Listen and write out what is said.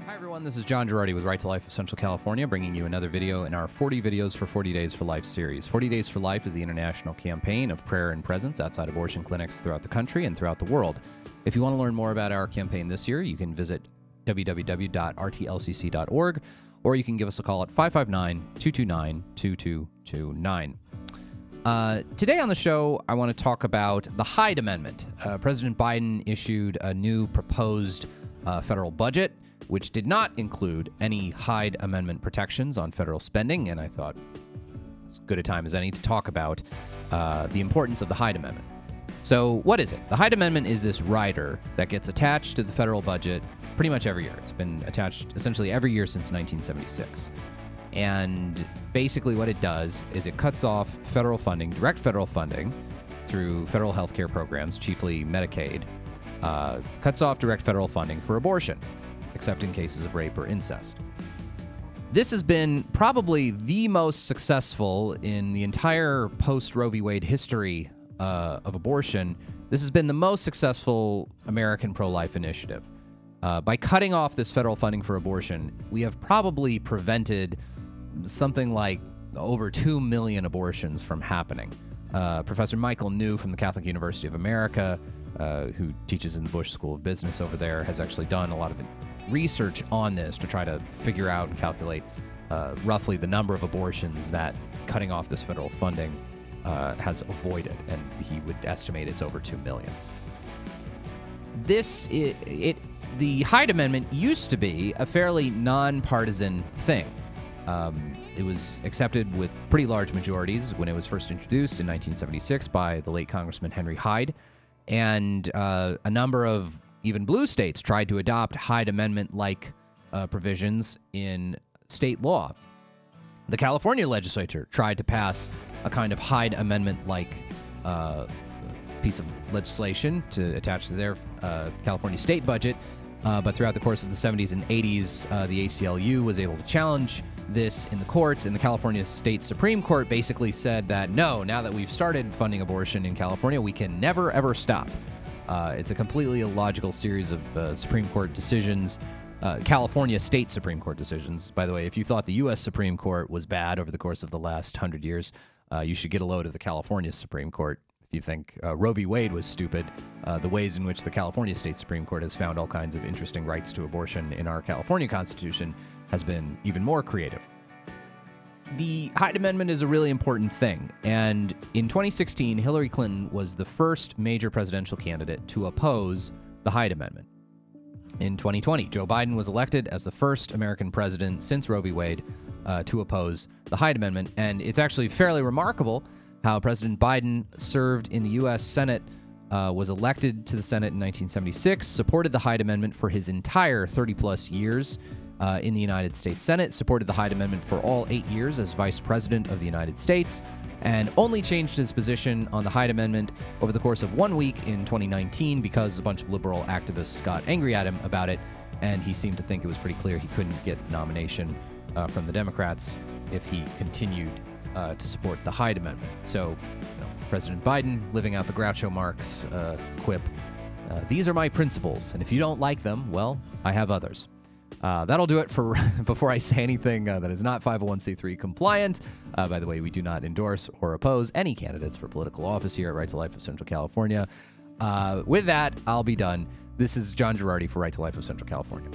Hi everyone, this is John Girardi with Right to Life of Central California, bringing you another video in our 40 Videos for 40 Days for Life series. 40 Days for Life is the international campaign of prayer and presence outside abortion clinics throughout the country and throughout the world. If you want to learn more about our campaign this year, you can visit www.rtlcc.org, or you can give us a call at 559-229-2229. Today on the show, I want to talk about the Hyde Amendment. President Biden issued a new proposed federal budget, which did not include any Hyde Amendment protections on federal spending, and I thought it's as good a time as any to talk about the importance of the Hyde Amendment. So what is it? The Hyde Amendment is this rider that gets attached to the federal budget pretty much every year. It's been attached essentially every year since 1976. And basically what it does is it cuts off federal funding, direct federal funding, through federal health care programs, chiefly Medicaid, cuts off direct federal funding for abortion, except in cases of rape or incest. This has been probably the most successful in the entire post-Roe v. Wade history of abortion. This has been the most successful American pro-life initiative. By cutting off this federal funding for abortion, we have probably prevented something like over 2 million abortions from happening. Professor Michael New from the Catholic University of America, who teaches in the Bush School of Business over there, has actually done a lot of research on this to try to figure out and calculate roughly the number of abortions that cutting off this federal funding has avoided, and he would estimate it's over 2 million. The Hyde Amendment used to be a fairly nonpartisan thing. It was accepted with pretty large majorities when it was first introduced in 1976 by the late Congressman Henry Hyde, and a number of even blue states tried to adopt Hyde Amendment-like provisions in state law. The California legislature tried to pass a kind of Hyde Amendment-like piece of legislation to attach to their California state budget, but throughout the course of the 70s and 80s, the ACLU was able to challenge this in the courts, and the California State Supreme Court basically said that no, now that we've started funding abortion in California, we can never, ever stop. It's a completely illogical series of Supreme Court decisions, California state Supreme Court decisions. By the way, if you thought the U.S. Supreme Court was bad over the course of the last 100 years, you should get a load of the California Supreme Court. If you think Roe v. Wade was stupid, the ways in which the California State Supreme Court has found all kinds of interesting rights to abortion in our California Constitution has been even more creative. The Hyde Amendment is a really important thing, and in 2016, Hillary Clinton was the first major presidential candidate to oppose the Hyde Amendment. In 2020, Joe Biden was elected as the first American president since Roe v. Wade to oppose the Hyde Amendment, and it's actually fairly remarkable how President Biden served in the U.S. Senate, was elected to the Senate in 1976, supported the Hyde Amendment for his entire 30-plus years in the United States Senate, supported the Hyde Amendment for all 8 years as Vice President of the United States, and only changed his position on the Hyde Amendment over the course of 1 week in 2019 because a bunch of liberal activists got angry at him about it, and he seemed to think it was pretty clear he couldn't get nomination from the Democrats if he continued to support the Hyde Amendment. So, President Biden living out the Groucho Marx quip, these are my principles, and if you don't like them, well, I have others. That'll do it for before I say anything that is not 501c3 compliant. By the way, we do not endorse or oppose any candidates for political office here at Right to Life of Central California. With that, I'll be done. This is John Girardi for Right to Life of Central California.